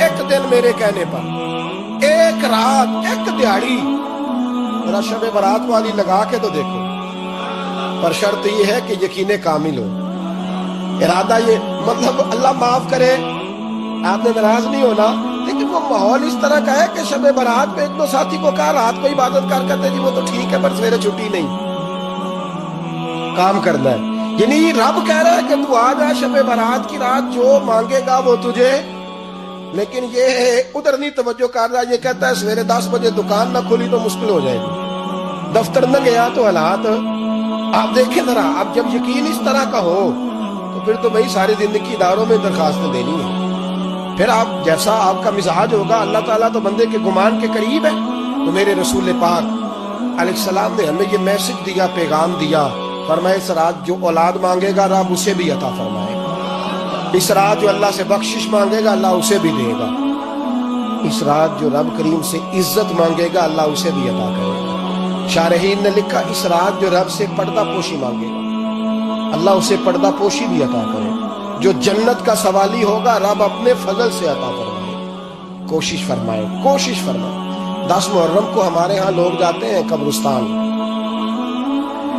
ایک دن میرے کہنے پر، ایک رات، ایک دیہڑی، ذرا شب برات والی لگا کے تو دیکھو، پر شرط یہ ہے کہ یقین کامل ہو، ارادہ یہ، مطلب اللہ معاف کرے آپ نے ناراض نہیں ہونا، لیکن وہ ماحول اس طرح کا ہے کہ شب برات پہ ایک دو ساتھی کو کہا رات کو عبادت کر کرتے جی وہ تو ٹھیک ہے پر سویرے چھٹی نہیں، کام کرنا ہے، یعنی رب کہہ رہا ہے کہ تو آ جا شب برات کی رات، جو مانگے گا وہ تجھے، لیکن یہ ادھر نہیں توجہ کر رہا، یہ کہتا ہے سویرے 10 بجے دکان نہ کھولی تو مشکل ہو جائے گی، دفتر نہ گیا تو حالات آپ دیکھیں ذرا، اب جب یقین اس طرح کا ہو تو پھر تو بھائی ساری زندگی اداروں میں درخواستیں دینی ہے، پھر آپ جیسا آپ کا مزاج ہوگا، اللہ تعالیٰ تو بندے کے گمان کے قریب ہے، تو میرے رسول پاک علیہ السلام نے ہمیں یہ میسج دیا، پیغام دیا، فرمائے اس رات جو اولاد مانگے گا رب اسے بھی عطا فرمائے گا، اس رات جو اللہ سے بخشش مانگے گا اللہ اسے بھی دے گا، اس رات جو رب کریم سے عزت مانگے گا اللہ اسے بھی عطا کرے گا۔ شارحین نے لکھا اس رات جو رب سے پردہ پوشی مانگے گا اللہ اسے پردہ پوشی بھی عطا کرے گا، جو جنت کا سوالی ہوگا رب اپنے فضل سے عطا فرمائے، کوشش فرمائے، کوشش فرمائے۔ 10 محرم کو ہمارے ہاں لوگ جاتے ہیں قبرستان،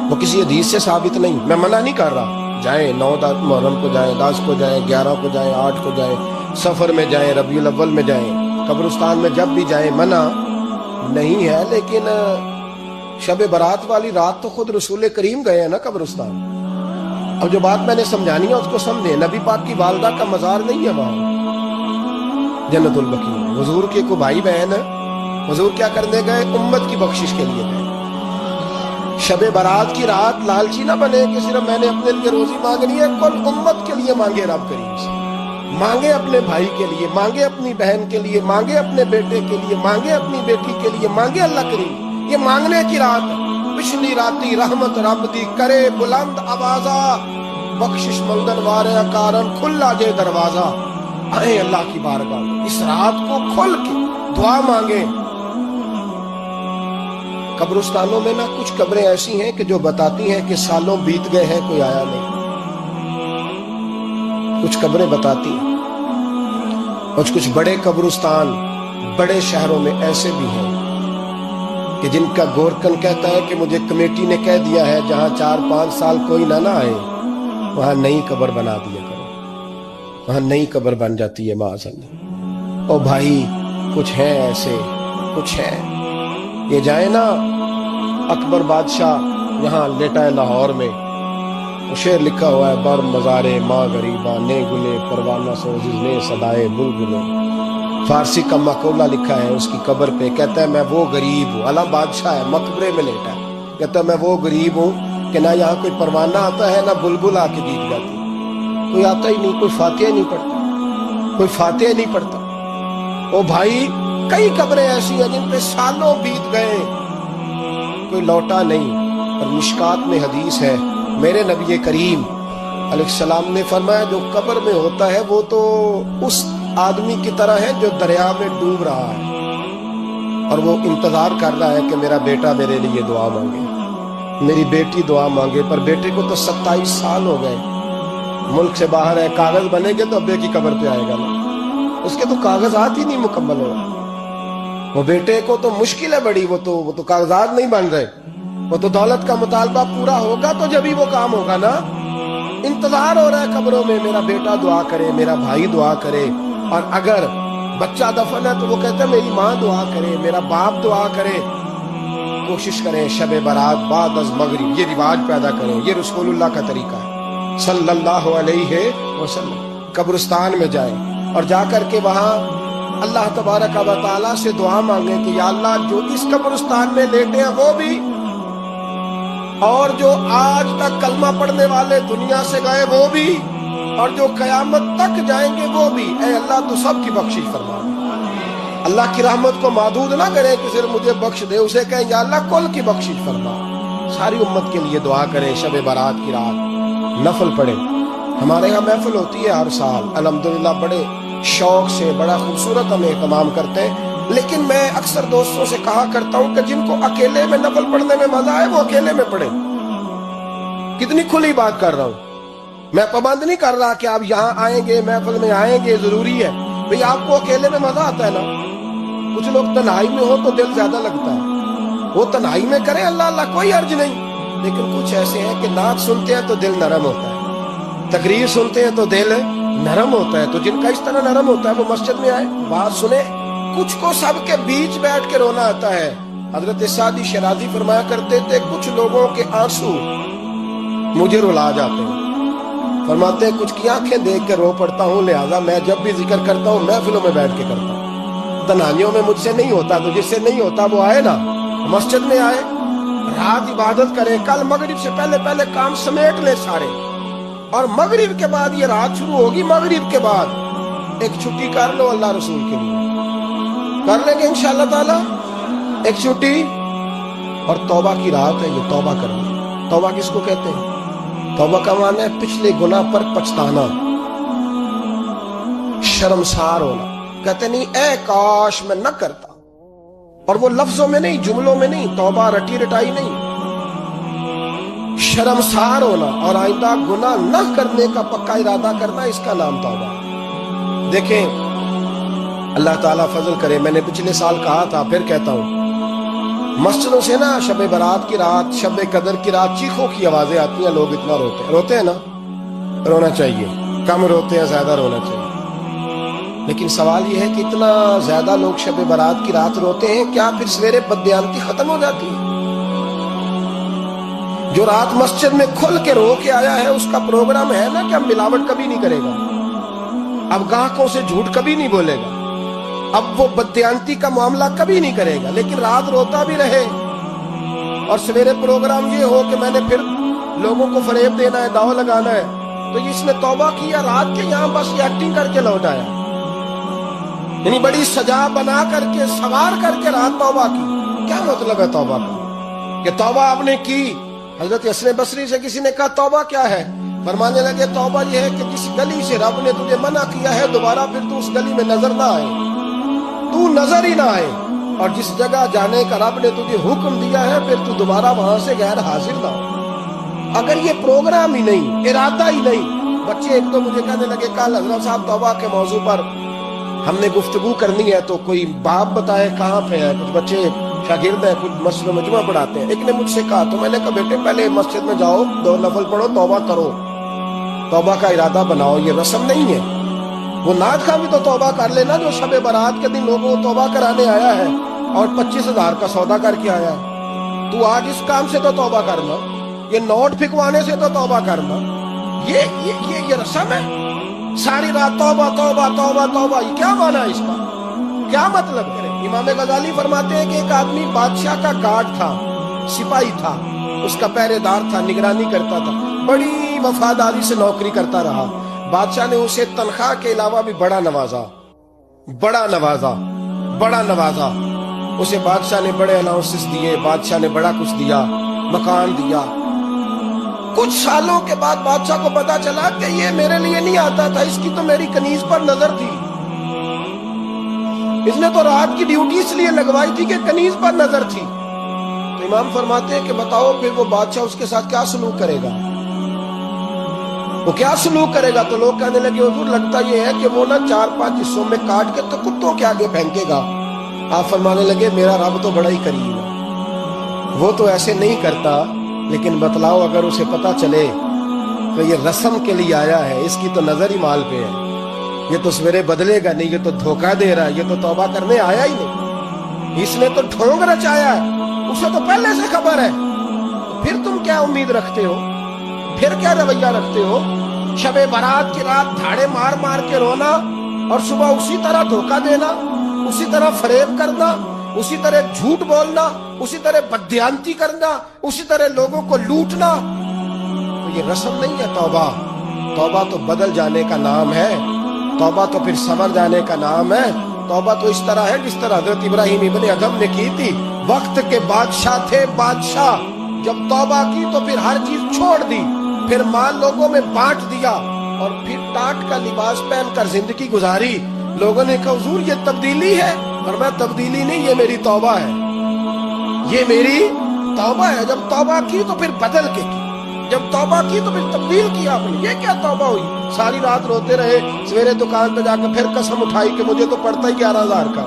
وہ کسی حدیث سے ثابت نہیں، میں منع نہیں کر رہا، جائیں 9 محرم کو جائیں، 10 کو جائیں، 11 کو جائیں، 8 کو جائیں، سفر میں جائیں، ربیع الاول میں جائیں، قبرستان میں جب بھی جائیں، منع نہیں ہے، لیکن شب برات والی رات تو خود رسول کریم گئے ہیں نا قبرستان۔ اب جو بات میں نے سمجھانی ہے اس کو سمجھیں، نبی پاک کی والدہ کا مزار نہیں ہے وہاں جنت البقیع، حضور کے کو بھائی بہن، حضور کیا کرنے گئے؟ امت کی بخشش کے لیے گئے۔ شب برات کی رات لالچی نہ بنے کہ صرف میں نے اپنے لیے روزی مانگنی ہے، کل امت کے لیے مانگے رب کریم سے، مانگے اپنے بھائی کے لیے، مانگے اپنی بہن کے لیے، مانگے اپنے بیٹے کے لیے، مانگے اپنی بیٹی کے لیے، مانگے اللہ کریم، یہ مانگنے کی رات ہے۔ پچھلی راتی رحمت رب دی کرے بلند آوازہ، بخشش مندن وارے کارن کھلا جے دروازہ، آئیں اللہ کی بارگاہ اس رات کو کھل کے دعا مانگے۔ قبرستانوں میں نا کچھ قبریں ایسی ہیں کہ جو بتاتی ہیں کہ سالوں بیت گئے ہیں کوئی آیا نہیں، کچھ قبریں بتاتی ہیں، اور کچھ بڑے قبرستان بڑے شہروں میں ایسے بھی ہیں کہ جن کا گورکن کہتا ہے کہ مجھے کمیٹی نے کہہ دیا ہے جہاں 4-5 سال کوئی نہ آئے وہاں نئی قبر بنا دیا کرو، وہاں نئی قبر بن جاتی ہے معاذ اللہ۔ او بھائی کچھ ہیں ایسے، کچھ ہیں، یہ جائیں نا اکبر بادشاہ یہاں لیٹا ہے لاہور میں، وہ شعر لکھا ہوا ہے، بر مزارے ماں غریباں نے گلے پروانہ سوزز نے صدائے بلبلے، فارسی کا مقولہ لکھا ہے اس کی قبر پہ، کہتا ہے میں وہ غریب ہوں، اعلیٰ بادشاہ ہے مقبرے میں لیٹا ہے، کہتا ہے میں وہ غریب ہوں کہ نہ یہاں کوئی پروانہ آتا ہے نہ بلبل آ کے گیت گاتی، کوئی آتا ہی نہیں، کوئی فاتحہ نہیں پڑھتا، کوئی فاتحہ نہیں پڑھتا۔ او بھائی کئی قبریں ایسی ہیں جن پہ سالوں بیت گئے کوئی لوٹا نہیں، اور مشکات میں حدیث ہے میرے نبی کریم علیہ السلام نے فرمایا جو قبر میں ہوتا ہے وہ تو اس آدمی کی طرح ہے جو دریا میں ڈوب رہا ہے اور وہ انتظار کر رہا ہے کہ میرا بیٹا میرے لیے دعا مانگے، میری بیٹی دعا مانگے، پر بیٹے کو تو 27 سال ہو گئے، ملک سے باہر ہے، کاغذ بنے گے تو ابے کی قبر پہ آئے گا نا، اس کے تو کاغذات ہی نہیں مکمل ہو رہے، وہ بیٹے کو تو مشکل ہے بڑی، وہ تو کاغذات نہیں بن رہے، وہ تو دولت کا مطالبہ پورا ہوگا تو جبھی وہ کام ہوگا نا، انتظار ہو رہا ہے قبروں میں میرا بیٹا دعا کرے، میرا بھائی دعا کرے، اور اگر بچہ دفن ہے تو وہ کہتا ہے میری ماں دعا کرے، میرا باپ دعا کرے۔ کوشش کریں شب برات بعد از مغرب یہ رواج پیدا کریں، یہ رسول اللہ کا طریقہ ہے صلی اللہ علیہ وسلم، قبرستان میں جائیں اور جا کر کے وہاں اللہ تبارک و تعالیٰ سے دعا مانگیں کہ یا اللہ جو اس قبرستان میں لیٹے ہیں وہ بھی، اور جو آج تک کلمہ پڑھنے والے دنیا سے گئے وہ بھی، اور جو قیامت تک جائیں گے وہ بھی، اے اللہ تو سب کی بخشش فرما۔ اللہ کی رحمت کو محدود نہ کرے کہ صرف مجھے بخش دے، اسے کہیں یا اللہ کل کی بخشش فرما۔ ساری امت کے لیے دعا کریں، شب برات کی رات نفل پڑھیں۔ ہمارے یہاں محفل ہوتی ہے ہر سال الحمدللہ، بڑے شوق سے بڑا خوبصورت ہم اہتمام کرتے ہیں، لیکن میں اکثر دوستوں سے کہا کرتا ہوں کہ جن کو اکیلے میں نفل پڑھنے میں مزہ آئے وہ اکیلے میں پڑھیں۔ کتنی کھلی بات کر رہا ہوں، میں پابند نہیں کر رہا کہ آپ یہاں آئیں گے محفل میں آئیں گے ضروری ہے، بھئی آپ کو اکیلے میں مزہ آتا ہے نا، کچھ لوگ تنہائی میں ہو تو دل زیادہ لگتا ہے، وہ تنہائی میں کریں اللہ اللہ کوئی حرج نہیں، لیکن کچھ ایسے ہیں کہ نعت سنتے ہیں تو دل نرم ہوتا ہے، تقریر سنتے ہیں تو دل نرم ہوتا ہے، تو جن کا اس طرح نرم ہوتا ہے وہ مسجد میں آئے، بات سنے۔ کچھ کو سب کے بیچ بیٹھ کے رونا آتا ہے۔ حضرت سعدی شیرازی فرمایا کرتے تھے کچھ لوگوں کے آنسو مجھے رلا جاتے ہیں، فرماتے ہیں کچھ کی آنکھیں دیکھ کے رو پڑتا ہوں، لہذا میں جب بھی ذکر کرتا ہوں محفلوں میں بیٹھ کے کرتا ہوں، تنہائیوں میں مجھ سے نہیں ہوتا، تو جس سے نہیں ہوتا وہ آئے نا، مسجد میں آئے، رات عبادت کرے، کل مغرب سے پہلے پہلے کام سمیٹ لے سارے، اور مغرب کے بعد یہ رات شروع ہوگی، مغرب کے بعد ایک چھٹی کر لو اللہ رسول کے لیے، کر لیں گے انشاءاللہ تعالی ایک چھٹی، اور توبہ کی رات ہے یہ، توبہ کرنا۔ توبہ کس کو کہتے ہیں؟ توبہ کا معنی ہے پچھلے گناہ پر پچھتانا، شرمسار ہونا، کہتے نہیں اے کاش میں نہ کرتا، اور وہ لفظوں میں نہیں، جملوں میں نہیں، توبہ رٹی رٹائی نہیں، شرمسار ہونا اور آئندہ گناہ نہ کرنے کا پکا ارادہ کرنا، اس کا نام توبہ۔ دیکھیں اللہ تعالیٰ فضل کرے، میں نے پچھلے سال کہا تھا پھر کہتا ہوں، مسجدوں سے نا شب برات کی رات، شب قدر کی رات چیخوں کی آوازیں آتی ہیں، لوگ اتنا روتے ہیں نا، رونا چاہیے، کم روتے ہیں زیادہ رونا چاہیے، لیکن سوال یہ ہے کہ اتنا زیادہ لوگ شب برات کی رات روتے ہیں، کیا پھر سویرے بددیانتی ختم ہو جاتی ہے؟ جو رات مسجد میں کھل کے رو کے آیا ہے اس کا پروگرام ہے نا کہ اب ملاوٹ کبھی نہیں کرے گا، اب گاہکوں سے جھوٹ کبھی نہیں بولے گا، اب وہ بددیانتی کا معاملہ کبھی نہیں کرے گا، لیکن رات روتا بھی رہے، اور سویرے پروگرام یہ ہو کہ میں نے پھر لوگوں کو فریب دینا ہے، داؤ لگانا ہے، تو اس نے توبہ کیا رات کے یہاں بس یہ ایکٹنگ کر کے لوٹ آیا، یعنی بڑی سجا بنا کر کے سوار کر کے رات توبہ کی۔ کیا مطلب ہے توبہ کا؟ کہ توبہ آپ نے کی۔ حضرت حسن بصری سے کسی نے کہا توبہ کیا ہے؟ فرمانے لگے توبہ یہ ہے کہ جس گلی سے رب نے تجھے منع کیا ہے دوبارہ پھر تو اس گلی میں نظر نہ آئے، تو نظر ہی نہ آئے، اور جس جگہ جانے کا رب نے تجھے حکم دیا ہے پھر تو دوبارہ وہاں سے غیر حاضر نہ ہو۔ اگر یہ پروگرام ہی نہیں، ارادہ ہی نہیں، بچے ایک تو مجھے کہنے لگے کل حضرت صاحب توبہ کے موضوع پر ہم نے گفتگو کرنی ہے تو کوئی باپ بتائے کہاں پہ ہے، کچھ بچے شاگرد ہیں، کچھ مسجد میں مجمع پڑھاتے ہیں، ایک نے مجھ سے کہا، تو میں نے کہا بیٹے پہلے مسجد میں جاؤ، 2 نفل پڑھو، توبہ کرو، توبہ کا ارادہ بناؤ، یہ رسم نہیں ہے۔ وہ نعت خواہ بھی تو توبہ کر لینا جو شب برات کے دن لوگوں کو توبہ کرانے آیا ہے اور 25,000 کا سودا کر کے آیا ہے، تو آج اس کام سے تو توبہ کرنا، یہ نوٹ پھکوانے سے تو توبہ کرنا، یہ رسم ہے؟ ساری رات توبہ توبہ توبہ توبہ، یہ کیا معنی ہے اس کا؟ کیا مطلب کرے؟ امام غزالی فرماتے ہیں کہ ایک آدمی بادشاہ کا گارڈ تھا، سپاہی تھا، اس کا پہرے دار تھا، نگرانی کرتا تھا، بڑی وفاداری سے نوکری کرتا رہا، بادشاہ نے اسے تنخواہ کے علاوہ بھی بڑا نوازا، اسے بادشاہ نے بڑے الاؤنسز دیے، بادشاہ نے بڑا کچھ دیا، مکان دیا۔ کچھ سالوں کے بعد بادشاہ کو پتا چلا کہ یہ میرے لیے نہیں آتا تھا، اس کی تو میری کنیز پر نظر تھی، اس نے تو رات کی ڈیوٹی اس لیے لگوائی تھی کہ کنیز پر نظر تھی۔ تو امام فرماتے ہیں کہ بتاؤ پھر وہ بادشاہ اس کے ساتھ کیا سلوک کرے گا؟ وہ کیا سلوک کرے گا؟ تو لوگ کہنے لگے حضور لگتا یہ ہے کہ وہ نا 4-5 حصوں میں کاٹ کے تو کتوں کے آگے پھینکے گا۔ آپ فرمانے لگے میرا رب تو بڑا ہی کریم ہے، وہ تو ایسے نہیں کرتا، لیکن بتلاؤ اگر اسے پتا چلے کہ یہ رسم کے لیے آیا ہے، اس کی تو نظر ہی مال پہ ہے، یہ تو سویرے بدلے گا نہیں، یہ تو دھوکہ دے رہا ہے، یہ تو توبہ کرنے آیا ہی نہیں، اس نے تو ڈھونگ رچایا ہے، اسے تو پہلے سے خبر ہے، پھر تم کیا امید رکھتے ہو؟ پھر کیا رویہ رکھتے ہو؟ شب برات کی رات دھاڑے مار مار کے رونا اور صبح اسی طرح دھوکہ دینا، اسی طرح فریب کرنا، اسی طرح جھوٹ بولنا، اسی طرح بددیانتی کرنا، اسی طرح لوگوں کو لوٹنا، تو یہ رسم نہیں ہے توبہ۔ توبہ تو بدل جانے کا نام ہے، توبہ تو پھر سنور جانے کا نام ہے۔ توبہ تو اس طرح ہے جس طرح حضرت ابراہیم ابن ادھم نے کی تھی، وقت کے بادشاہ تھے بادشاہ، جب توبہ کی تو پھر ہر چیز چھوڑ دی، پھر مال لوگوں میں بانٹ دیا اور پھر ٹاٹ کا لباس پہن کر زندگی گزاری۔ لوگوں نے کہا حضور یہ تبدیلی ہے، اور میں تبدیلی نہیں، یہ میری توبہ ہے، یہ میری توبہ ہے۔ جب توبہ کی تو پھر بدل کے کی، جب توبہ کی تو پھر تبدیل کیا آپ نے. یہ کیا توبہ ہوئی؟ ساری رات روتے رہے, سویرے دکان پہ جا کے پھر قسم اٹھائی کہ مجھے تو پڑتا ہی 11,000 کا.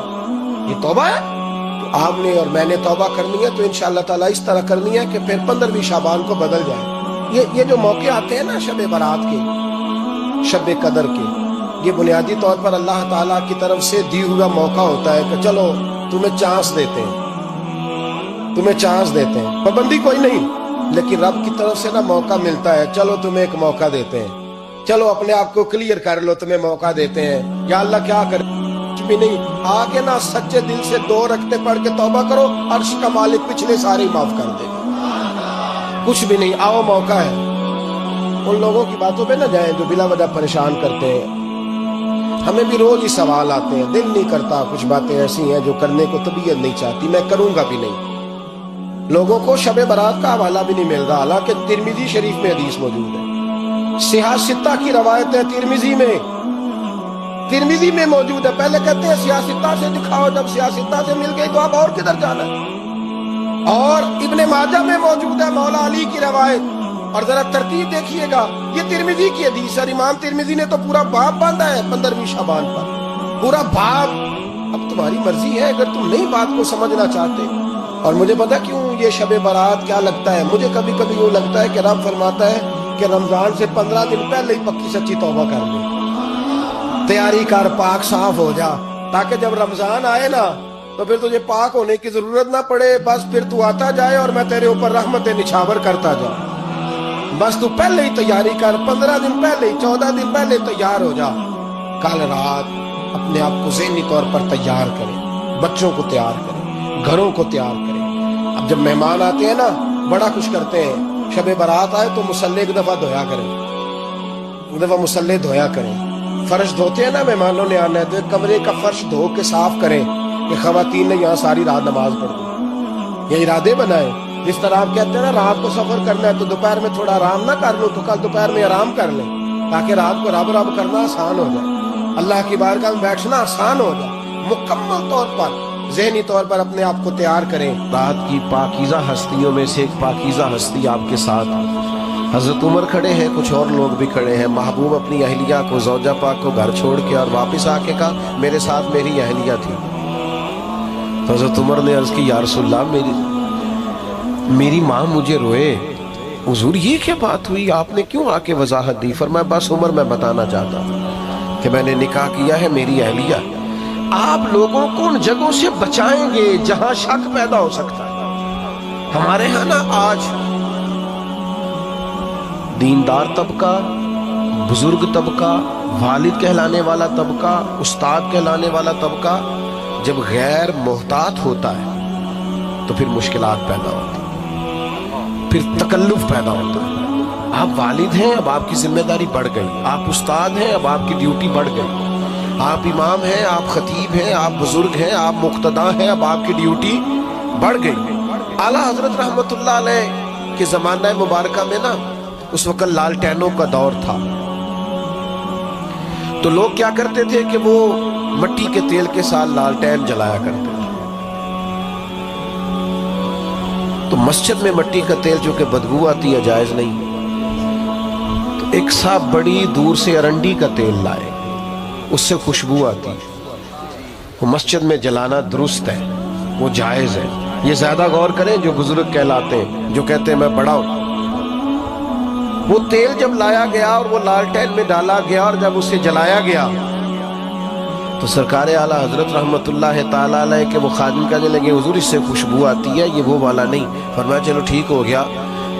یہ توبہ ہے؟ تو آپ نے اور میں نے توبہ کرنی ہے تو انشاءاللہ تعالیٰ اس طرح کرنی ہے کہ پھر 15ویں شعبان کو بدل جائے. یہ جو موقع آتے ہیں نا شب برات کے, شب قدر کے, یہ بنیادی طور پر اللہ تعالیٰ کی طرف سے دی ہوا موقع ہوتا ہے کہ چلو تمہیں چانس دیتے ہیں, تمہیں چانس دیتے ہیں. پابندی کوئی نہیں, لیکن رب کی طرف سے نا موقع ملتا ہے, چلو تمہیں ایک موقع دیتے ہیں, چلو اپنے آپ کو کلیئر کر لو, تمہیں موقع دیتے ہیں. یا اللہ کیا کرے, کچھ بھی نہیں, آگے نا سچے دل سے 2 رکعتیں پڑھ کے توبہ کرو, عرش کا مالک پچھلے سارے ہی معاف کر دے گا. کچھ بھی نہیں, آؤ موقع ہے. ان لوگوں کی باتوں پہ نہ جائیں جو بلا وجہ پریشان کرتے ہیں. ہمیں بھی روز ہی سوال آتے ہیں, دل نہیں کرتا, کچھ باتیں ایسی ہیں جو کرنے کو طبیعت نہیں چاہتی, میں کروں گا بھی نہیں. لوگوں کو شب برات کا حوالہ بھی نہیں مل رہا, حالانکہ ترمذی شریف میں حدیث موجود ہے. سیاہ ستہ کی روایت ہے ترمذی میں موجود ہے. پہلے کہتے ہیں سیاہ ستہ سے دکھاؤ, جب سیاہ ستہ سے مل گئی تو اب اور کدھر جانا ہے. اور ابن ماجہ میں موجود ہے مولا علی کی روایت, اور ذرا ترتیب دیکھیے گا, یہ ترمذی کی حدیث ہے. امام ترمذی نے تو پورا باب باندھا ہے 15ویں شعبان پر, پورا باب. اب تمہاری مرضی ہے اگر تم نہیں بات کو سمجھنا چاہتے. اور مجھے پتا کیوں یہ شب برات کیا لگتا ہے, مجھے کبھی کبھی وہ لگتا ہے کہ رب فرماتا ہے کہ رمضان سے 15 دن پہلے ہی پکی سچی توبہ کر لے, تیاری کر, پاک صاف ہو جا, تاکہ جب رمضان آئے نا تو پھر تجھے پاک ہونے کی ضرورت نہ پڑے. بس پھر تو آتا جائے اور میں تیرے اوپر رحمت نچھاور کرتا جاؤں. بس تو پہلے ہی تیاری کر, 15 دن پہلے, 14 دن پہلے تیار ہو جا. کل رات اپنے آپ کو ذہنی طور پر تیار کریں, بچوں کو تیار کریں, گھروں کو تیار کریں. اب جب مہمان آتے ہیں نا بڑا خوش کرتے ہیں, شب برات آئے تو مصلی ایک دفعہ دھویا کریں, ایک دفعہ مصلی دھویا کریں. فرش دھوتے ہیں نا مہمانوں نے آنا ہے تو ایک کمرے کا فرش دھو کے صاف کریں کہ خواتین نے یہاں ساری رات نماز پڑھ دی. یہ ارادے بنائیں. جس طرح آپ کہتے ہیں نا رات کو سفر کرنا ہے تو دوپہر میں تھوڑا آرام نہ کر لوں, تو کل دوپہر میں آرام کر لیں, تاکہ رات کو رب رب کرنا آسان ہو جائے, اللہ کی بارگاہ میں بیٹھنا آسان ہو جائے. مکمل طور پر ذہنی طور پر اپنے آپ کو تیار کریں. رات کی پاکیزہ ہستیوں میں سے ایک پاکیزہ ہستی آپ کے ساتھ حضرت عمر کھڑے ہیں, کچھ اور لوگ بھی کھڑے ہیں. محبوب اپنی اہلیہ کو, زوجہ پاک کو گھر چھوڑ کے اور واپس آ کے کہا میرے ساتھ میری اہلیہ تھی. تو حضرت عمر نے عرض کی یا رسول اللہ میری ماں مجھے روئے. حضور یہ کیا بات ہوئی, آپ نے کیوں آ کے وضاحت دی؟ فرمایا بس عمر میں بتانا چاہتا ہوں کہ میں نے نکاح کیا ہے میری اہلیہ. آپ لوگوں کو ان جگہوں سے بچائیں گے جہاں شک پیدا ہو سکتا ہے. ہمارے ہاں نا آج دیندار طبقہ, بزرگ طبقہ, والد کہلانے والا طبقہ, استاد کہلانے والا طبقہ جب غیر محتاط ہوتا ہے تو پھر مشکلات پیدا ہوتی ہیں, پھر تکلف پیدا ہوتا ہے. آپ والد ہیں, اب آپ کی ذمہ داری بڑھ گئی. آپ استاد ہیں, اب آپ کی ڈیوٹی بڑھ گئی. آپ امام ہیں, آپ خطیب ہیں, آپ بزرگ ہیں, آپ مقتدی ہیں, اب آپ کی ڈیوٹی بڑھ گئی. اعلیٰ حضرت رحمت اللہ علیہ کے زمانہ مبارکہ میں نا اس وقت لالٹینوں کا دور تھا. تو لوگ کیا کرتے تھے کہ وہ مٹی کے تیل کے ساتھ لالٹین جلایا کرتے تھے. تو مسجد میں مٹی کا تیل جو کہ بدبو آتی ہے, جائز نہیں. تو ایک صاحب بڑی دور سے ارنڈی کا تیل لائے, اس سے خوشبو آتی. وہ مسجد میں جلانا درست ہے, وہ جائز ہے. یہ زیادہ غور کریں جو بزرگ کہلاتے ہیں, جو کہتے ہیں میں بڑا ہوں. وہ تیل جب لایا گیا اور وہ لالٹین میں ڈالا گیا اور جب اسے جلایا گیا تو سرکار اعلیٰ حضرت رحمت اللہ تعالیٰ علیہ کے وہ خادم کہنے لگے حضور اس سے خوشبو آتی ہے, یہ وہ والا نہیں. فرمایا چلو ٹھیک ہو گیا.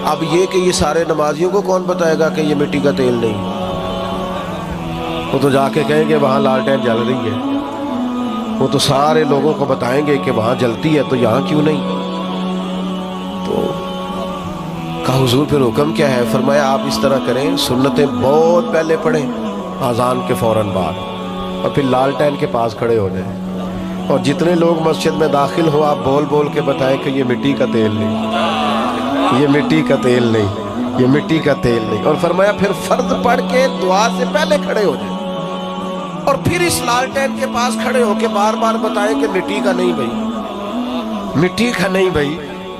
اب یہ کہ یہ سارے نمازیوں کو کون بتائے گا کہ یہ مٹی کا تیل نہیں؟ وہ تو جا کے کہیں گے وہاں لالٹین جل رہی ہے. وہ تو سارے لوگوں کو بتائیں گے کہ وہاں جلتی ہے تو یہاں کیوں نہیں. تو کہا حضور پھر حکم کیا ہے؟ فرمایا آپ اس طرح کریں, سنتیں بہت پہلے پڑھیں اذان کے فوراً بعد, اور پھر لالٹین کے پاس کھڑے ہو جائیں, اور جتنے لوگ مسجد میں داخل ہو آپ بول بول کے بتائیں کہ یہ مٹی کا تیل نہیں, یہ مٹی کا تیل نہیں, یہ مٹی کا تیل نہیں. اور فرمایا پھر فرض پڑھ کے دعا سے پہلے کھڑے ہو جائیں, اور پھر اس لالٹین کے پاس کھڑے ہو کے بار بار بتائیں کہ مٹی کا نہیں بھائی, مٹی کا نہیں بھائی,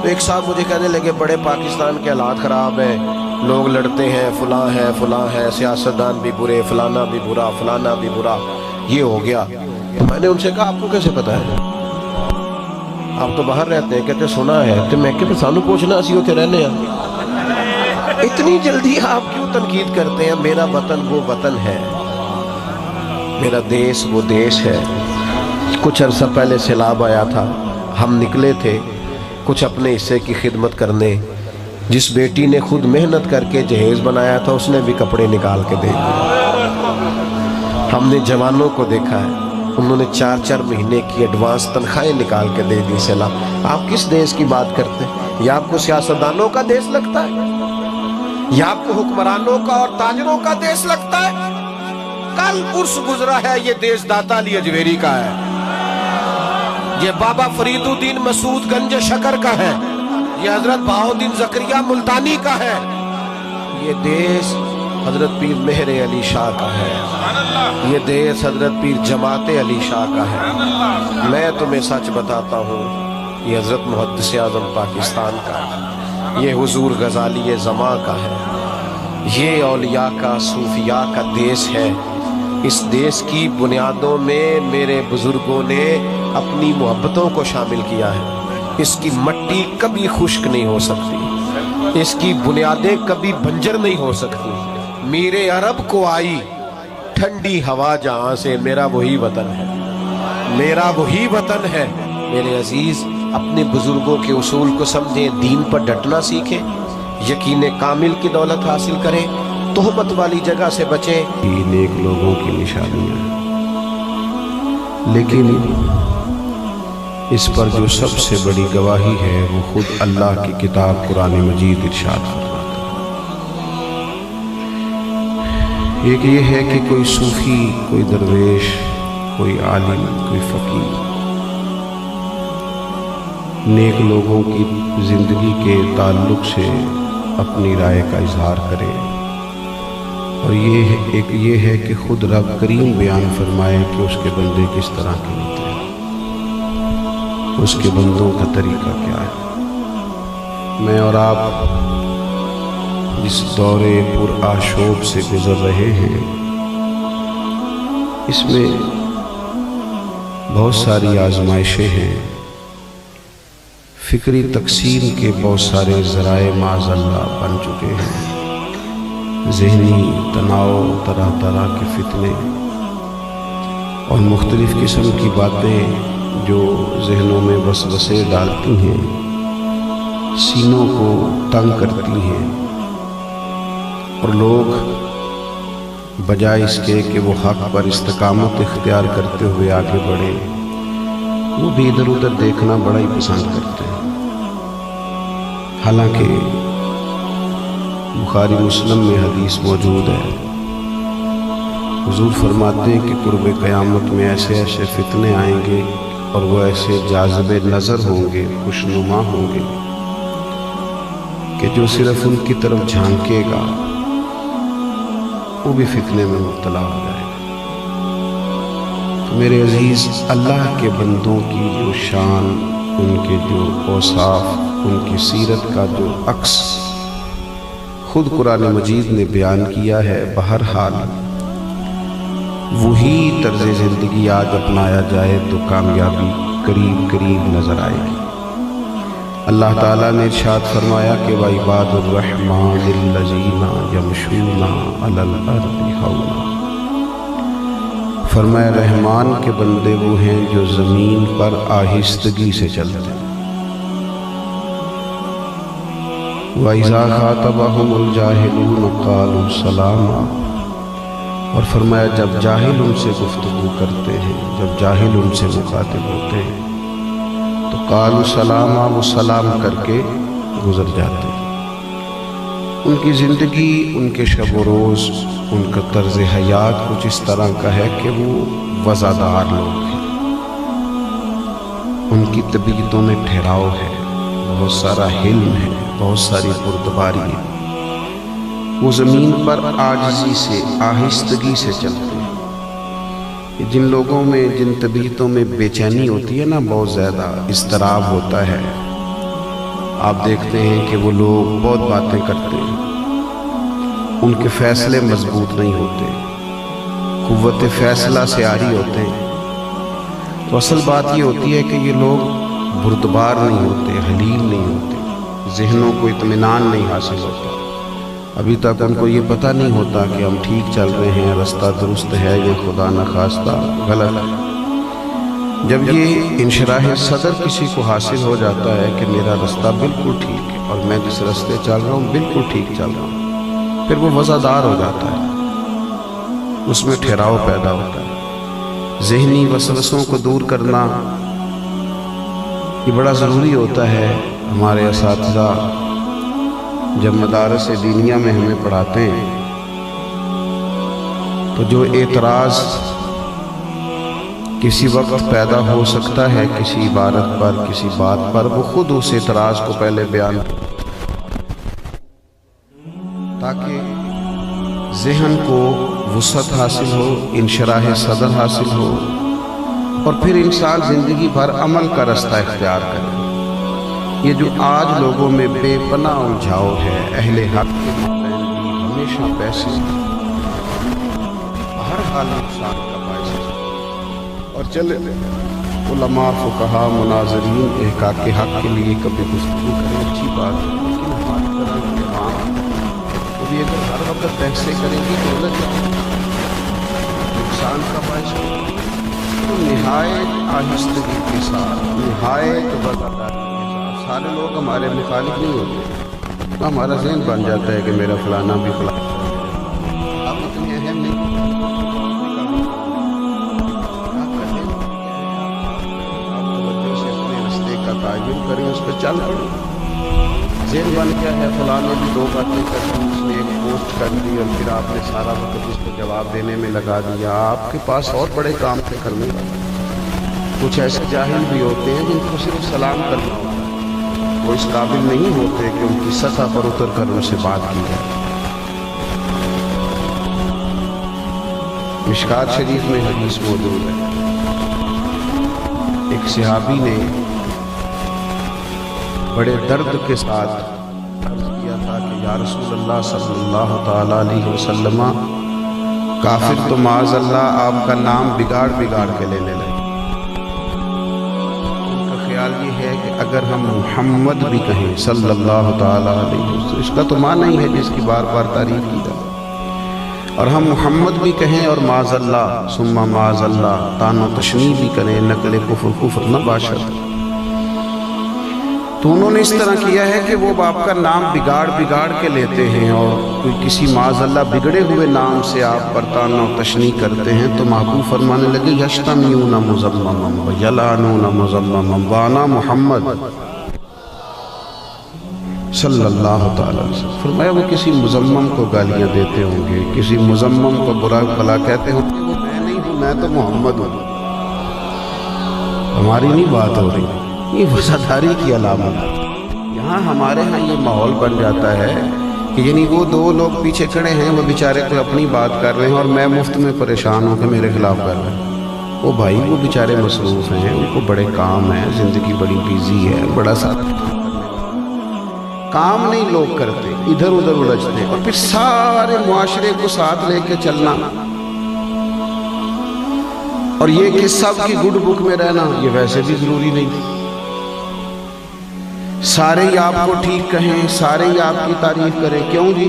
تو ایک صاحب مجھے کہنے لگے بڑے پاکستان کے حالات خراب ہیں، لوگ لڑتے ہیں، فلاں ہے، سیاستدان بھی برے، فلانا بھی برا، فلانا بھی برا، یہ ہو گیا۔ میں نے ان سے کہا آپ کو کیسے پتا ہے؟ آپ تو باہر رہتے ہیں۔ کہتے سنا ہے۔ تو میں کہ سانو پوچھنا اسی ہوتے رہنے ہیں، اتنی جلدی آپ کیوں تنقید کرتے ہیں؟ میرا وطن وہ وطن ہے، میرا دیش وہ دیش ہے۔ کچھ عرصہ پہلے سیلاب آیا تھا، ہم نکلے تھے کچھ اپنے حصے کی خدمت کرنے۔ جس بیٹی نے خود محنت کر کے جہیز بنایا تھا اس نے بھی کپڑے نکال کے دے دیے۔ ہم نے جوانوں کو دیکھا ہے، انہوں نے 4 مہینے کی ایڈوانس تنخواہیں نکال کے دے دی سیلاب۔ آپ کس دیش کی بات کرتے ہیں؟ یا آپ کو سیاستدانوں کا دیش لگتا ہے؟ یا آپ کو حکمرانوں کا اور تاجروں کا دیش لگتا ہے؟ کل عرس گزرا ہے، یہ دیش داتا علی اجویری کا ہے، یہ بابا فرید الدین مسعود گنج شکر کا ہے، یہ حضرت بہاؤالدین زکریا ملتانی کا ہے، یہ دیش حضرت پیر مہر علی شاہ کا ہے، یہ دیش حضرت پیر جماعت علی شاہ کا ہے۔ میں تمہیں سچ بتاتا ہوں، یہ حضرت محدث اعظم پاکستان کا ہے، یہ حضور غزالی زماں کا ہے، یہ اولیاء کا صوفیاء کا دیش ہے۔ اس دیش کی بنیادوں میں میرے بزرگوں نے اپنی محبتوں کو شامل کیا ہے۔ اس کی مٹی کبھی خشک نہیں ہو سکتی، اس کی بنیادیں کبھی بنجر نہیں ہو سکتی۔ میرے عرب کو آئی ٹھنڈی ہوا جہاں سے، میرا وہی وطن ہے، میرا وہی وطن ہے۔ میرے عزیز، اپنے بزرگوں کے اصول کو سمجھیں، دین پر ڈٹنا سیکھیں، یقین کامل کی دولت حاصل کریں، تہمت والی جگہ سے بچیں۔ یہ نیک لوگوں کی نشانیاں ہیں، لیکن اس پر جو سب سے بڑی گواہی ہے وہ خود اللہ کی کتاب قرآن مجید ارشاد فرماتا ہے۔ ایک یہ ہے کہ کوئی صوفی، کوئی درویش، کوئی عالم، کوئی فقیر نیک لوگوں کی زندگی کے تعلق سے اپنی رائے کا اظہار کرے، اور یہ ہے کہ خود رب کریم بیان فرمائے کہ اس کے بندے کس طرح کے ہوتے ہیں، اس کے بندوں کا طریقہ کیا ہے۔ میں اور آپ جس دورے پر آشوب سے گزر رہے ہیں، اس میں بہت ساری آزمائشیں ہیں، فکری تقسیم کے بہت سارے ذرائع معاذ اللہ بن چکے ہیں، ذہنی تناؤ، طرح طرح کے فتنے اور مختلف قسم کی باتیں جو ذہنوں میں وسوسے ڈالتی ہیں، سینوں کو تنگ کرتی ہیں، اور لوگ بجائے اس کے کہ وہ حق پر استقامت اختیار کرتے ہوئے آگے بڑھیں، وہ بھی ادھر ادھر دیکھنا بڑا ہی پسند کرتے ہیں۔ حالانکہ بخاری مسلم میں حدیث موجود ہے، حضور فرماتے ہیں کہ قرب قیامت میں ایسے ایسے فتنے آئیں گے اور وہ ایسے جاذب نظر ہوں گے، خوشنما ہوں گے، کہ جو صرف ان کی طرف جھانکے گا وہ بھی فتنے میں مبتلا ہو جائے گا۔ تو میرے عزیز، اللہ کے بندوں کی جو شان، ان کے جو اوصاف، ان کی سیرت کا جو عکس خود قرآن مجید نے بیان کیا ہے، بہرحال وہی طرز زندگی آج اپنایا جائے تو کامیابی قریب قریب نظر آئے گی۔ اللہ تعالیٰ نے ارشاد فرمایا کہ وَعِبَادُ الرَّحْمَٰنِ الَّذِينَ يَمْشُونَ عَلَى الْأَرْضِ هَوْنًا، فرمایا رحمان کے بندے وہ ہیں جو زمین پر آہستگی سے چلتے ہیں۔ وَإِذَا خَاطَبَهُمُ الْجَاهِلُونَ قَالُوا سَلَامًا، اور فرمایا جب جاہل ان سے گفتگو کرتے ہیں، جب جاہل ان سے مخاطب ہوتے ہیں تو قالوا سلاما، وہ سلام کر کے گزر جاتے ہیں۔ ان کی زندگی، ان کے شب و روز، ان کا طرز حیات کچھ اس طرح کا ہے کہ وہ وزادار لوگ ہیں، ان کی طبیعتوں میں ٹھہراؤ ہے، بہت سارا حلم ہے، بہت ساری بردباری ہے، وہ زمین پر عاجزی سے، آہستگی سے چلتے ہیں۔ جن لوگوں میں، جن طبیعتوں میں بے چینی ہوتی ہے نا، بہت زیادہ اضطراب ہوتا ہے، آپ دیکھتے ہیں کہ وہ لوگ بہت باتیں کرتے ہیں، ان کے فیصلے مضبوط نہیں ہوتے، قوت فیصلہ سے عاری ہوتے ہیں۔ تو اصل بات یہ ہوتی ہے کہ یہ لوگ بردبار نہیں ہوتے، حلیم نہیں ہوتے، ذہنوں کو اطمینان نہیں حاصل ہوتا۔ ابھی تک ان کو یہ پتہ نہیں ہوتا کہ ہم ٹھیک چل رہے ہیں، رستہ درست ہے یا خدا نخواستہ غلط ہے۔ جب یہ انشراح صدر کسی کو حاصل ہو جاتا ہے کہ میرا رستہ بالکل ٹھیک ہے اور میں جس رستے چل رہا ہوں بالکل ٹھیک چل رہا ہوں، پھر وہ وزادار ہو جاتا ہے، اس میں ٹھہراؤ پیدا ہوتا ہے۔ ذہنی وسوسوں کو دور کرنا یہ بڑا ضروری ہوتا ہے۔ ہمارے اساتذہ جب مدارس دینیہ میں ہمیں پڑھاتے ہیں تو جو اعتراض کسی وقت پیدا ہو سکتا ہے کسی عبارت پر، کسی بات پر، وہ خود اس اعتراض کو پہلے بیان تاکہ ذہن کو وسعت حاصل ہو، انشراح صدر حاصل ہو، اور پھر انسان زندگی بھر عمل کا رستہ اختیار کرے۔ یہ جو آج لوگوں میں بے پناہ الجھاؤ ہے، اہل حق کے مابین بھی ہمیشہ پیسے ہر حال نقصان کا باعث ہے، اور چلے علماء، فقہا، مناظرین احقاق حق کے لیے کبھی گفتگو کریں، اچھی بات ہے، لیکن ہماری طرح کے عوام وہ بھی اگر ہر وقت بحثیں کریں گی تو غلط نقصان کا باعث ہے۔ تو نہایت آہستگی کے ساتھ، نہایت وفاداری کے ساتھ، سارے لوگ ہمارے مخالف نہیں ہوتے، ہمارا ذہن بن جاتا ہے کہ میرا فلانا بھی فلانا، آپ اتنے اہم نہیں، آپ توجہ سے اپنے رستے کا تعین کریں، اس پہ چل پڑیں۔ ذہن بن گیا ہے فلاں نے بھی دو باتیں کر دی، اس نے ایک پوسٹ کر دی اور پھر آپ نے سارا وقت اس کو جواب دینے میں لگا دیا۔ آپ کے پاس اور بڑے کام تھے کرنے والے۔ کچھ ایسے جاہل بھی ہوتے ہیں جن کو صرف سلام کرنا ہوتا ہے، وہ اس قابل نہیں ہوتے کہ ان کی سطح پر اتر کر ان سے بات کی جائے۔ مشکات شریف میں حدیث موجود ہے، ایک صحابی نے بڑے درد کے ساتھ عرض کیا تھا کہ یا رسول اللہ صلی اللہ تعالیٰ علیہ وسلم، کافر تو معاذ اللہ آپ کا نام بگاڑ بگاڑ کے لینے لگے۔ ان کا خیال یہ ہے کہ اگر ہم محمد بھی کہیں صلی اللہ تعالیٰ علیہ وسلم، اس کا تو معنی ہی ہے جس کی بار بار تعریف کی جائے، اور ہم محمد بھی کہیں اور معاذ اللہ ثم معاذ اللہ تان و تشنیع بھی کریں، نقل کفر نہ باشد۔ تو انہوں نے اس طرح کیا ہے کہ وہ آپ کا نام بگاڑ بگاڑ کے لیتے ہیں، اور کوئی کسی معاذ اللہ بگڑے ہوئے نام سے آپ پر طعن و تشنیع کرتے ہیں تو محبوب فرمانے لگے یشتمیون مذمما ویلعنون مذمما وانا محمد صلی اللہ تعالی علیہ وسلم۔ فرمایا وہ کسی مذمم کو گالیاں دیتے ہوں گے، کسی مذمم کو برا بھلا کہتے ہوں گے، وہ میں نہیں ہوں، میں تو محمد ہوں، ہماری نہیں بات ہو رہی۔ یہ وفاداری کی علامت ہے۔ یہاں ہمارے ہاں یہ ماحول بن جاتا ہے کہ یعنی وہ دو لوگ پیچھے کھڑے ہیں، وہ بیچارے کوئی اپنی بات کر رہے ہیں اور میں مفت میں پریشان ہوں کہ میرے خلاف کر رہے ہیں۔ وہ بھائی وہ بیچارے مصروف ہیں، ان کو بڑے کام ہیں، زندگی بڑی بیزی ہے، بڑا سارا کام نہیں لوگ کرتے، ادھر ادھر الجھتے، اور پھر سارے معاشرے کو ساتھ لے کے چلنا، اور یہ کہ سب کی گڈ بک میں رہنا، یہ ویسے بھی ضروری نہیں۔ سارے ہی آپ کو ٹھیک کہیں، سارے ہی آپ کی تعریف کریں، کیوں جی؟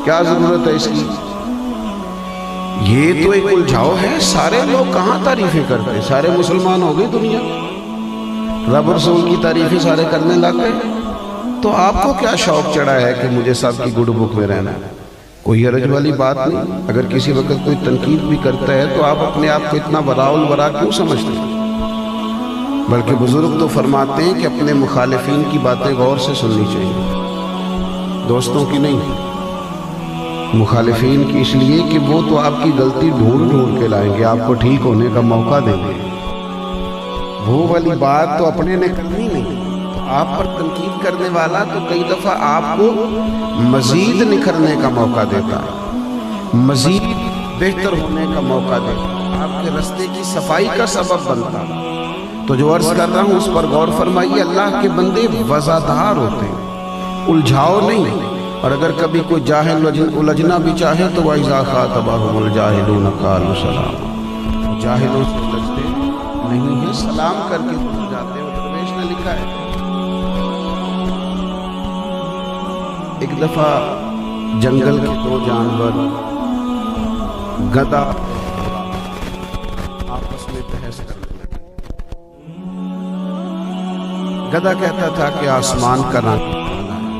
کیا ضرورت ہے اس کی؟ یہ تو ایک الجھاؤ ہے، سارے لوگ کہاں تعریفیں کرتے، سارے مسلمان ہو گئی دنیا، رب رسول کی تعریفیں سارے کرنے لگ گئے، تو آپ کو کیا شوق چڑھا ہے کہ مجھے سب کی گڈ بک میں رہنا ہے؟ کوئی حرج والی بات نہیں۔ اگر کسی وقت کوئی تنقید بھی کرتا ہے تو آپ اپنے آپ کو اتنا وراء الورا کیوں سمجھتے ہیں؟ بلکہ بزرگ تو فرماتے ہیں کہ اپنے مخالفین کی باتیں غور سے سننی چاہیے، دوستوں کی نہیں، مخالفین کی، اس لیے کہ وہ تو آپ کی غلطی ڈھونڈ ڈھونڈ کے لائیں گے، آپ کو ٹھیک ہونے کا موقع دیں گے۔ وہ والی بات تو اپنے نے کرنی نہیں، آپ پر تنقید کرنے والا تو کئی دفعہ آپ کو مزید نکھرنے کا موقع دیتا ہے، مزید بہتر ہونے کا موقع دیتا، آپ کے راستے کی صفائی کا سبب بنتا۔ تو جو عرض کر رہا ہوں اس پر غور فرمائیے، اللہ کے بندے وزادار ہوتے ہیں، الجھاؤ نہیں۔ اور اگر کبھی کوئی جاہل الجھنا بھی چاہے تو وَإِذَا خَاطَبَهُمُ الْجَاهِلُونَ قَالُوا سَلَامًا، جاہلوں سے لجتے نہیں ہیں، سلام کر کے گزر جاتے ہیں۔ درویش نے لکھا ہے، ایک دفعہ جنگل کے دو جانور گدھا آپس میں بحث کرنے لگے۔ گدھا کہتا تھا کہ آسمان کا رنگ کالا ہے،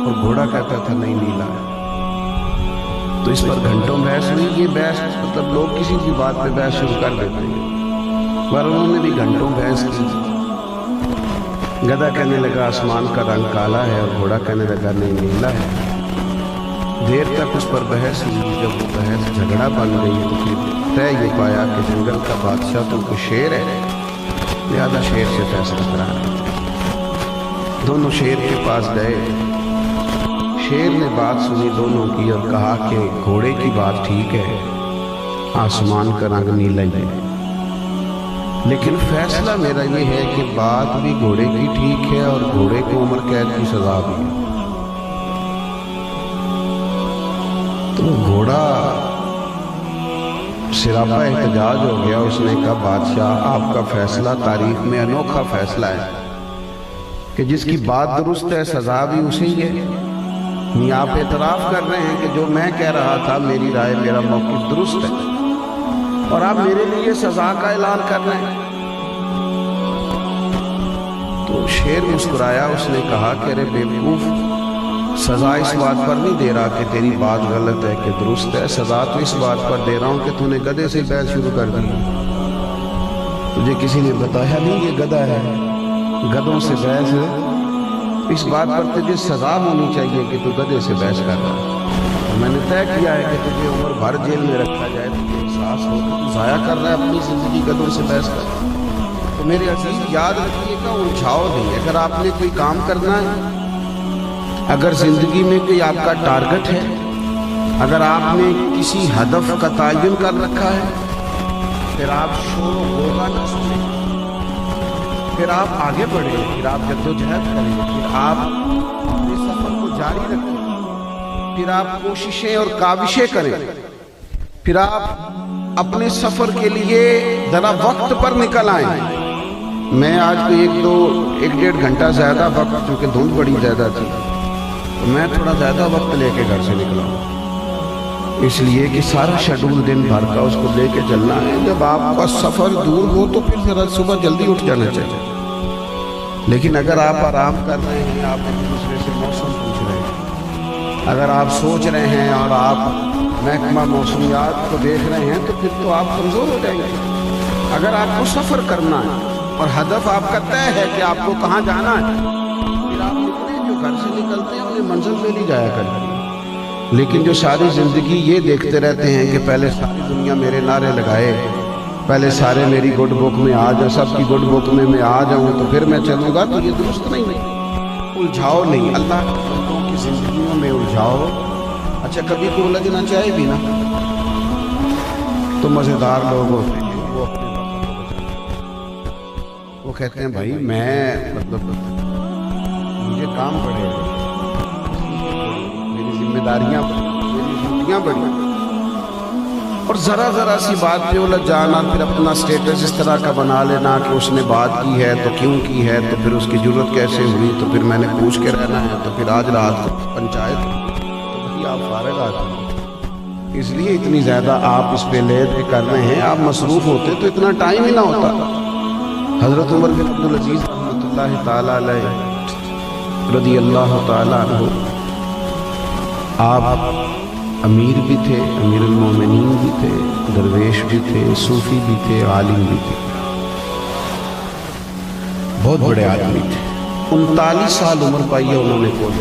اور گھوڑا کہتا تھا نہیں نیلا ہے۔ تو اس پر گھنٹوں بحث ہوئی۔ یہ بحث مطلب لوگ کسی بھی بات پہ بحث شروع کر دیتے ہیں، پر انہوں نے بھی گھنٹوں بحث کی۔ گدھا کہنے لگا آسمان کا رنگ کالا ہے، اور گھوڑا کہنے لگا نہیں نیلا ہے۔ دیر تک اس پر بحث ہوئی۔ جب وہ بحث جھگڑا بن گئی تو پھر طے یہ پایا کہ جنگل کا بادشاہ تو کوئی شیر ہے، لہذا شیر سے فیصلہ کرانا۔ دونوں شیر کے پاس گئے۔ شیر نے بات سنی دونوں کی اور کہا کہ گھوڑے کی بات ٹھیک ہے، آسمان کا رنگ نیلا ہی ہے، لیکن فیصلہ میرا یہ ہے کہ بات بھی گھوڑے کی ٹھیک ہے اور گھوڑے کو عمر قید کی سزا بھی ہے۔ تو گھوڑا سراپا احتجاج ہو گیا۔ اس نے کہا بادشاہ آپ کا فیصلہ تاریخ میں انوکھا فیصلہ ہے کہ جس کی بات درست ہے سزا بھی اسی ہے۔ نہیں آپ اعتراف کر رہے ہیں کہ جو میں کہہ رہا تھا میری رائے میرا موقف درست ہے، اور آپ میرے لیے سزا کا اعلان کر رہے ہیں۔ تو شیر مسکرایا، اس نے کہا کہ ارے بیوقوف، سزا اس بات پر نہیں دے رہا کہ تیری بات غلط ہے کہ درست ہے، سزا تو اس بات پر دے رہا ہوں کہ تو نے گدھے سے بحث شروع کر دی۔ تجھے کسی نے بتایا نہیں یہ گدھا ہے، گدھوں سے بحث ہے، اس بات پر تجھے سزا ہونی چاہیے کہ تو گدھے سے بحث کر رہا ہے۔ میں نے طے کیا ہے کہ تجھے عمر بھر جیل میں رکھا جائے، تجھے احساس ہو کہ تو ضائع کر رہا ہے اپنی زندگی گدھوں سے بحث کر رہا ہے۔ تو میرے عزیز یاد رکھیے گا، الجھاؤ نہیں۔ اگر آپ نے کوئی کام کرنا ہے، اگر زندگی میں کوئی آپ کا ٹارگٹ ہے، اگر آپ نے کسی ہدف کا تعین کر رکھا ہے، پھر آپ شور و غوغا نہ سنیں، پھر آپ آگے بڑھیں، پھر آپ جدوجہد کریں، پھر آپ اپنے سفر کو جاری رکھیں، پھر آپ کوششیں اور کاوشیں کریں، پھر آپ اپنے سفر کے لیے ذرا وقت پر نکل آئیں۔ میں آج کو ایک ڈیڑھ گھنٹہ زیادہ وقت، چونکہ دھند بڑی زیادہ تھی تو میں تھوڑا زیادہ وقت لے کے گھر سے نکلا ہوں، اس لیے کہ سارا شیڈول دن بھر کا اس کو لے کے چلنا ہے۔ جب آپ کا سفر دور ہو تو پھر ذرا صبح جلدی اٹھ جانا چاہیے، لیکن اگر آپ آرام کر رہے ہیں، آپ ایک دوسرے سے موسم پوچھ رہے ہیں، اگر آپ سوچ رہے ہیں اور آپ محکمہ موسمیات کو دیکھ رہے ہیں، تو پھر تو آپ کمزور ہو جائیں گے۔ اگر آپ کو سفر کرنا ہے اور ہدف آپ کا طے ہے کہ آپ کو کہاں جانا ہے، پھر آپ نکلیں، جو گھر سے نکلتے ہیں انہیں منزل پہ نہیں جایا کرتے۔ لیکن جو ساری زندگی یہ دیکھتے رہتے ہیں کہ پہلے ساری دنیا میرے نعرے لگائے، پہلے سارے میری گڈ بک میں آ جائیں، سب کی گڈ بک میں آ جاؤں تو پھر میں چلوں گا، تو یہ درست نہیں ہے۔ الجھاؤ نہیں، اللہ کے بندوں کی زندگیوں میں الجھاؤ۔ اچھا کبھی کو الجھنا چاہے بھی نا تو مزیدار لوگ ہوتے ہیں، وہ اپنے وقت کو بچاتے ہیں۔ وہ کہتے ہیں بھائی میں مطلب مجھے کام پڑے، میری ذمہ داریاں بڑی، میری ڈیوٹیاں بڑی، اور ذرا ذرا سی بات پہ الجھ جانا، پھر اپنا سٹیٹس اس طرح کا بنا لینا کہ اس نے بات کی ہے تو کیوں کی ہے، تو پھر اس کی جرت کیسے ہوئی، تو پھر میں نے پوچھ کے رہنا ہے، تو پھر آج رات کو پنچایت، تو بھائی آپ فارغ آدمی، اس لیے اتنی زیادہ آپ اس پہ لے دے کر رہے ہیں۔ آپ مصروف ہوتے تو اتنا ٹائم ہی نہ ہوتا۔ حضرت عمر بن عبدالعزیز رحمۃ اللہ تعالیٰ علیہ رضی اللہ تعالیٰ عنہ، آپ امیر بھی تھے، امیر المومنین بھی تھے، درویش بھی تھے، صوفی بھی تھے، عالم بھی تھے، بہت بڑے آدمی تھے۔ 39 سال عمر پائی ہے انہوں نے کوئی